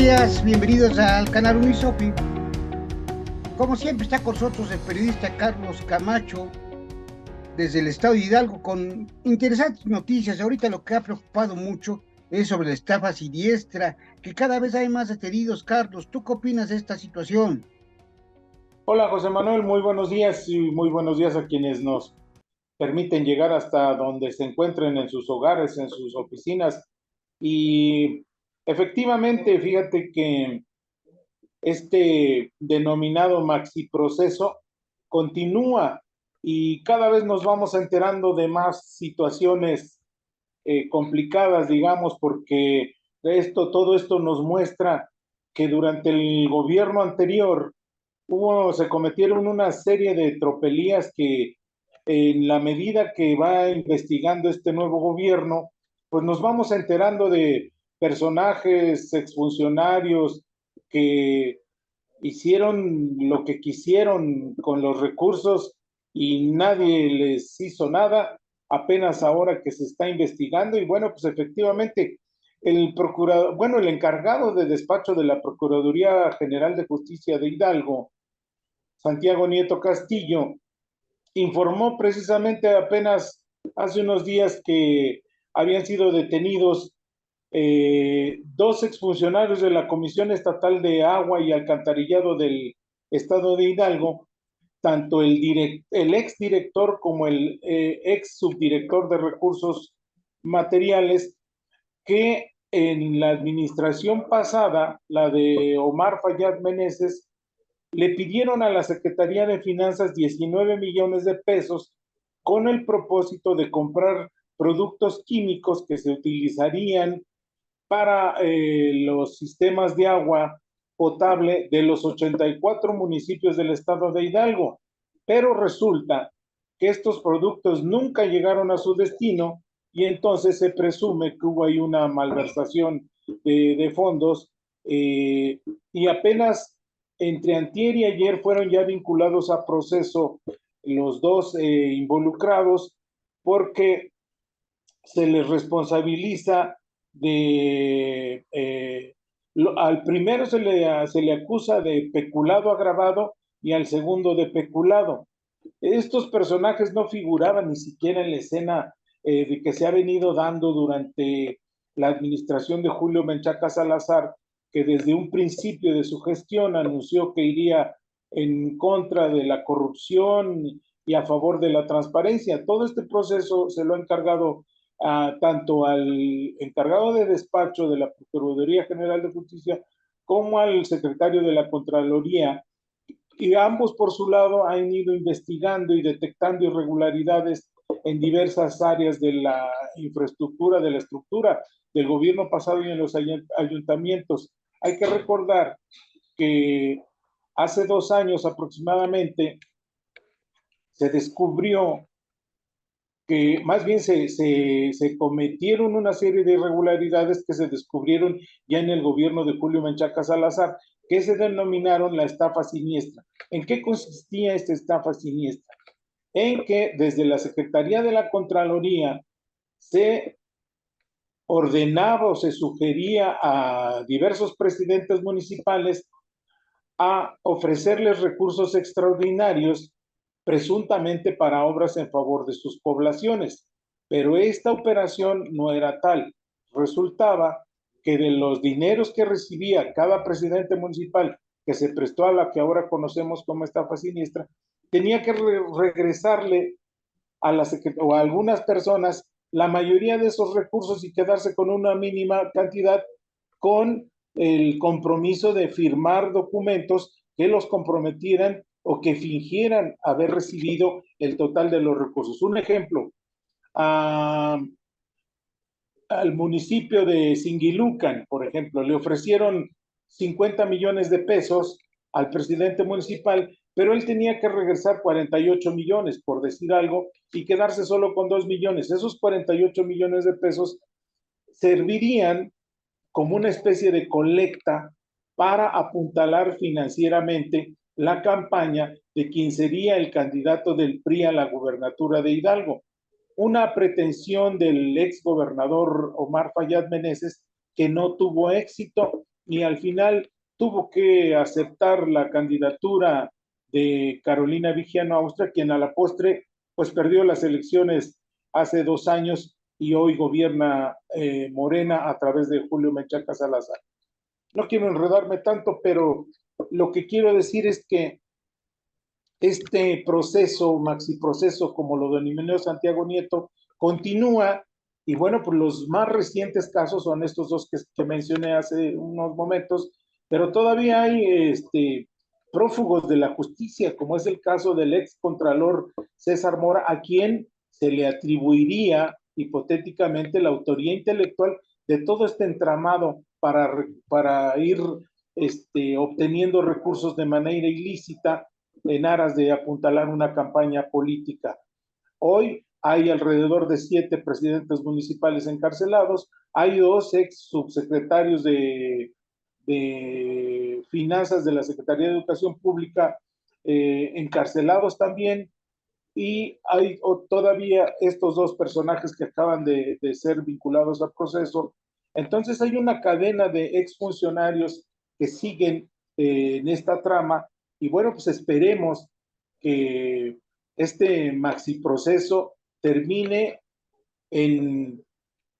días, bienvenidos al canal Unisopi. Como siempre está con nosotros el periodista Carlos Camacho desde el estado de Hidalgo con interesantes noticias. Ahorita lo que ha preocupado mucho es sobre la estafa siniestra, que cada vez hay más detenidos. Carlos, ¿tú qué opinas de esta situación? Hola José Manuel, muy buenos días y muy buenos días a quienes nos permiten llegar hasta donde se encuentren en sus hogares, en sus oficinas. Y efectivamente, fíjate que este denominado maxi proceso continúa y cada vez nos vamos enterando de más situaciones complicadas, digamos, porque todo esto nos muestra que durante el gobierno anterior se cometieron una serie de tropelías que en la medida que va investigando este nuevo gobierno, pues nos vamos enterando de personajes, exfuncionarios que hicieron lo que quisieron con los recursos y nadie les hizo nada, apenas ahora que se está investigando y bueno, pues efectivamente el procurador, bueno, el encargado de despacho de la Procuraduría General de Justicia de Hidalgo, Santiago Nieto Castillo, informó precisamente apenas hace unos días que habían sido detenidos dos exfuncionarios de la Comisión Estatal de Agua y Alcantarillado del Estado de Hidalgo, tanto el exdirector como el ex subdirector de recursos materiales, que en la administración pasada, la de Omar Fayad Meneses, le pidieron a la Secretaría de Finanzas 19 millones de pesos con el propósito de comprar productos químicos que se utilizarían para los sistemas de agua potable de los 84 municipios del estado de Hidalgo. Pero resulta que estos productos nunca llegaron a su destino y entonces se presume que hubo ahí una malversación de fondos y apenas entre antier y ayer fueron ya vinculados a proceso los dos involucrados porque se les responsabiliza de, al primero se le acusa de peculado agravado y al segundo de peculado. Estos personajes no figuraban ni siquiera en la escena de que se ha venido dando durante la administración de Julio Menchaca Salazar, que desde un principio de su gestión anunció que iría en contra de la corrupción y a favor de la transparencia. Todo este proceso se lo ha encargado tanto al encargado de despacho de la Procuraduría General de Justicia como al secretario de la Contraloría, y ambos por su lado han ido investigando y detectando irregularidades en diversas áreas de la infraestructura, de la estructura del gobierno pasado y en los ayuntamientos. Hay que recordar que hace 2 años aproximadamente se descubrió que más bien se cometieron una serie de irregularidades que se descubrieron ya en el gobierno de Julio Menchaca Salazar, que se denominaron la estafa siniestra. ¿En qué consistía esta estafa siniestra? En que desde la Secretaría de la Contraloría se ordenaba o se sugería a diversos presidentes municipales a ofrecerles recursos extraordinarios presuntamente para obras en favor de sus poblaciones. Pero esta operación no era tal. Resultaba que de los dineros que recibía cada presidente municipal que se prestó a la que ahora conocemos como estafa siniestra, tenía que regresarle a, o a algunas personas la mayoría de esos recursos y quedarse con una mínima cantidad con el compromiso de firmar documentos que los comprometieran o que fingieran haber recibido el total de los recursos. Un ejemplo, a, al municipio de Singilucan, por ejemplo, le ofrecieron 50 millones de pesos al presidente municipal, pero él tenía que regresar 48 millones, por decir algo, y quedarse solo con 2 millones. Esos 48 millones de pesos servirían como una especie de colecta para apuntalar financieramente la campaña de quien sería el candidato del PRI a la gubernatura de Hidalgo. Una pretensión del ex gobernador Omar Fayad Meneses que no tuvo éxito y al final tuvo que aceptar la candidatura de Carolina Vigiano Austria, quien a la postre pues perdió las elecciones hace 2 años y hoy gobierna Morena a través de Julio Menchaca Salazar. No quiero enredarme tanto, pero lo que quiero decir es que este proceso, maxi proceso, como lo denominó Santiago Nieto, continúa. Y bueno, pues los más recientes casos son estos dos que mencioné hace unos momentos, pero todavía hay prófugos de la justicia, como es el caso del ex contralor César Mora, a quien se le atribuiría hipotéticamente la autoría intelectual de todo este entramado para ir obteniendo recursos de manera ilícita en aras de apuntalar una campaña política. Hoy hay alrededor de 7 presidentes municipales encarcelados, hay 2 ex subsecretarios de finanzas de la Secretaría de Educación Pública encarcelados también, y hay todavía estos 2 personajes que acaban de ser vinculados al proceso. Entonces hay una cadena de exfuncionarios que siguen en esta trama, y bueno, pues esperemos que este maxi proceso termine en,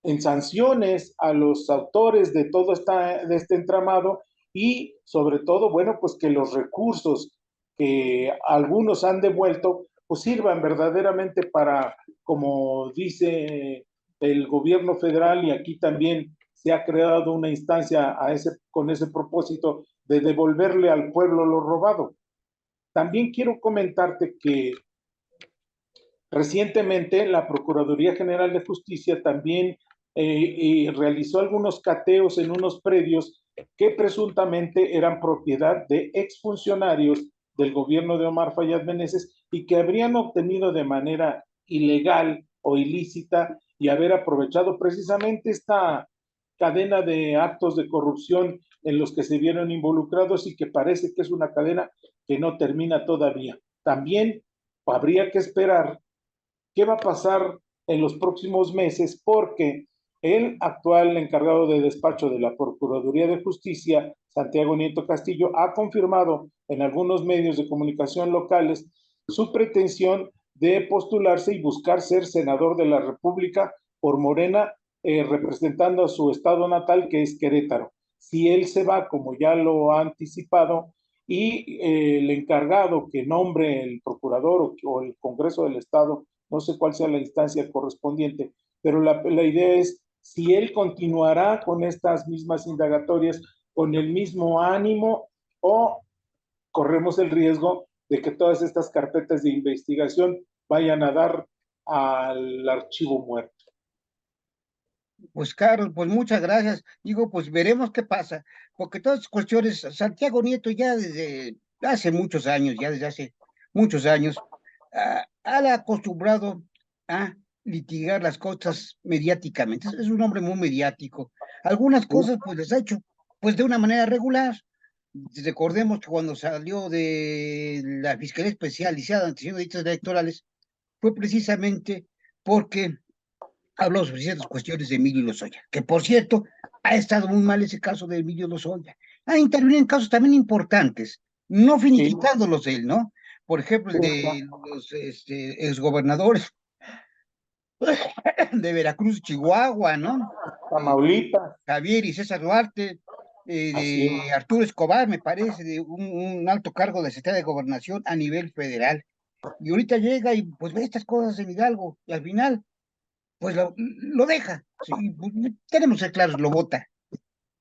en sanciones a los autores de todo de este entramado, y sobre todo, bueno, pues que los recursos que algunos han devuelto pues sirvan verdaderamente para, como dice el gobierno federal, y aquí también se ha creado una instancia con ese propósito de devolverle al pueblo lo robado. También quiero comentarte que recientemente, la Procuraduría General de Justicia también realizó algunos cateos en unos predios que presuntamente eran propiedad de exfuncionarios del gobierno de Omar Fayad Meneses y que habrían obtenido de manera ilegal o ilícita y haber aprovechado precisamente esta cadena de actos de corrupción en los que se vieron involucrados, y que parece que es una cadena que no termina todavía. También habría que esperar qué va a pasar en los próximos meses, porque el actual encargado de despacho de la Procuraduría de Justicia, Santiago Nieto Castillo, ha confirmado en algunos medios de comunicación locales su pretensión de postularse y buscar ser senador de la República por Morena, representando a su estado natal, que es Querétaro. Si él se va, como ya lo ha anticipado, y el encargado que nombre el procurador o el Congreso del Estado, no sé cuál sea la instancia correspondiente, pero la idea es si él continuará con estas mismas indagatorias, con el mismo ánimo, o corremos el riesgo de que todas estas carpetas de investigación vayan a dar al archivo muerto. Pues Carlos, pues muchas gracias. Digo, pues veremos qué pasa, porque todas las cuestiones, Santiago Nieto ya desde hace muchos años, ya desde hace muchos años, ha acostumbrado a litigar las cosas mediáticamente. Es un hombre muy mediático. Algunas cosas pues les ha hecho pues de una manera regular. Recordemos que cuando salió de la Fiscalía Especializada ante delitos electorales fue precisamente porque habló sobre ciertas cuestiones de Emilio Lozoya, que por cierto, ha estado muy mal ese caso de Emilio Lozoya. Ha intervenido en casos también importantes, no Sí, finiquitándolos él, ¿no? Por ejemplo, el de los exgobernadores de Veracruz, Chihuahua, ¿no? Tamaulipas, Javier y César Duarte, así es. de Arturo Escobar, me parece, de un alto cargo de Secretaría de Gobernación a nivel federal. Y ahorita llega y pues ve estas cosas en Hidalgo, y al final pues lo deja. Sí, pues, tenemos que ser claros, lo vota.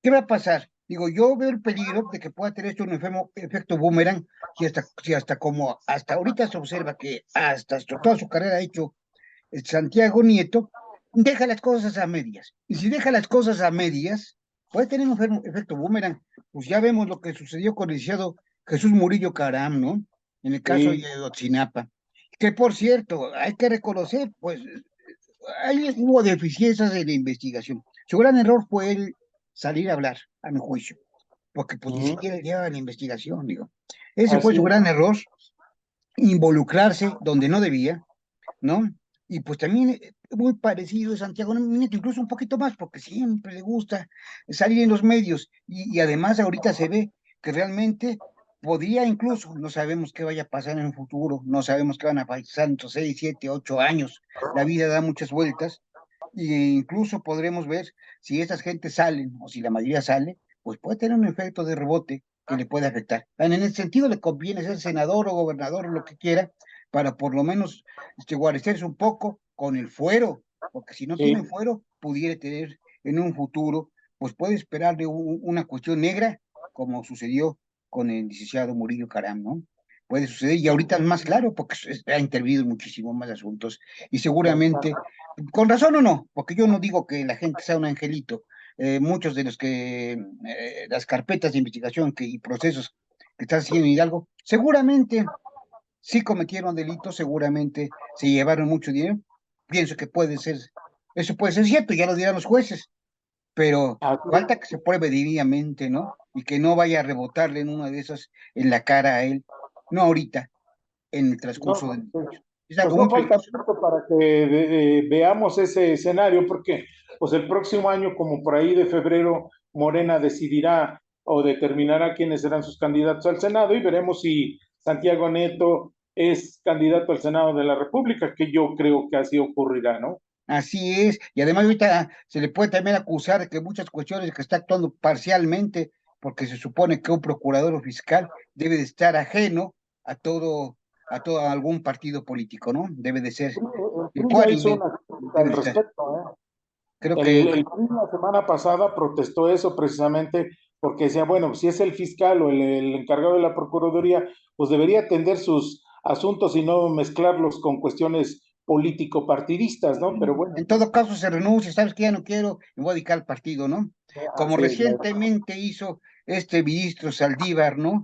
¿Qué va a pasar? Digo, yo veo el peligro de que pueda tener esto un efecto boomerang, si hasta como hasta ahorita se observa que hasta toda su carrera ha hecho Santiago Nieto, deja las cosas a medias. Y si deja las cosas a medias, puede tener un efecto boomerang. Pues ya vemos lo que sucedió con el licenciado Jesús Murillo Caram, ¿no? En el caso de Sí, Ayotzinapa. Que por cierto, hay que reconocer, pues ahí hubo deficiencias en la investigación. Su gran error fue el salir a hablar, a mi juicio, porque pues ni siquiera lleva la investigación, digo. Ese fue así su es. gran error, involucrarse donde no debía, ¿no? Y pues también muy parecido es Santiago Nieto, incluso un poquito más, porque siempre le gusta salir en los medios. Y además ahorita se ve que realmente podría incluso, no sabemos qué vaya a pasar en el futuro, no sabemos qué van a pasar en 6, 7, 8 años. La vida da muchas vueltas e incluso podremos ver si estas gentes salen o si la mayoría sale, pues puede tener un efecto de rebote que le puede afectar. En ese sentido le conviene ser senador o gobernador o lo que quiera para por lo menos guarecerse un poco con el fuero, porque si no tiene Sí, fuero, pudiera tener en un futuro, pues puede esperarle una cuestión negra, como sucedió con el licenciado Murillo Caram, ¿no? Puede suceder, y ahorita es más claro, porque ha intervenido en muchísimos más asuntos, y seguramente, con razón o no, porque yo no digo que la gente sea un angelito, muchos de los que, las carpetas de investigación y procesos que está haciendo Hidalgo, seguramente sí cometieron delitos, seguramente se llevaron mucho dinero. Pienso que puede ser, eso puede ser cierto, ya lo dirán los jueces, pero así es. falta que se pruebe debidamente, ¿no? Y que no vaya a rebotarle en una de esas en la cara a él, no ahorita, en el transcurso No, del pues, juicio. Es pues algo no muy falta peligroso. mucho para que veamos ese escenario, porque pues el próximo año, como por ahí de febrero, Morena decidirá o determinará quiénes serán sus candidatos al Senado y veremos si Santiago Nieto es candidato al Senado de la República, que yo creo que así ocurrirá, ¿no? Así es, y además ahorita se le puede también acusar de que muchas cuestiones que está actuando parcialmente, porque se supone que un procurador o fiscal debe de estar ajeno a todo algún partido político, ¿no? Debe de ser El PRI ya hizo ecuánime, una crítica debe al de estar. respecto, ¿eh? Creo El, que el PRI la semana pasada protestó eso precisamente porque decía, bueno, si es el fiscal o el encargado de la Procuraduría, pues debería atender sus asuntos y no mezclarlos con cuestiones político-partidistas, ¿no? Pero bueno, en todo caso se renuncia, sabes que ya no quiero, me voy a dedicar al partido, ¿no? Como así es, recientemente hizo este ministro Saldívar, ¿no?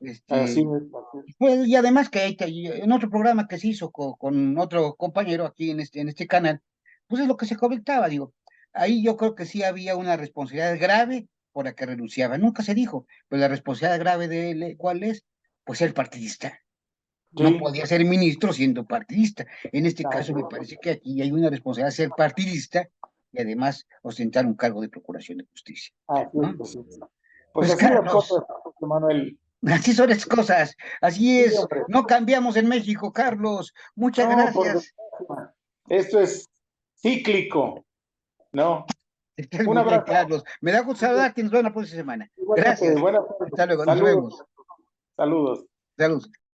así Este, es, así es. pues, y además que en otro programa que se hizo con otro compañero aquí en este canal, pues es lo que se comentaba, digo, ahí yo creo que sí había una responsabilidad grave por la que renunciaba, nunca se dijo, pero la responsabilidad grave de él, ¿cuál es? Pues ser partidista. No Sí, podía ser ministro siendo partidista. En este caso así me parece que aquí hay una responsabilidad de ser partidista y además ostentar un cargo de procuración de justicia, es, ¿no? pues, pues Pues así las cosas, Carlos, José Manuel. así son las cosas, así Sí, es, hombre. no cambiamos en México, Carlos. Muchas No, por gracias. desgracia. Esto es cíclico, ¿no? Estás Un muy bien, abrazo. Carlos. Me da gusto saludarte y nos vemos la próxima semana. Igualmente, Gracias. buenas tardes. Hasta luego, nos Saludos, vemos. saludos. Saludos.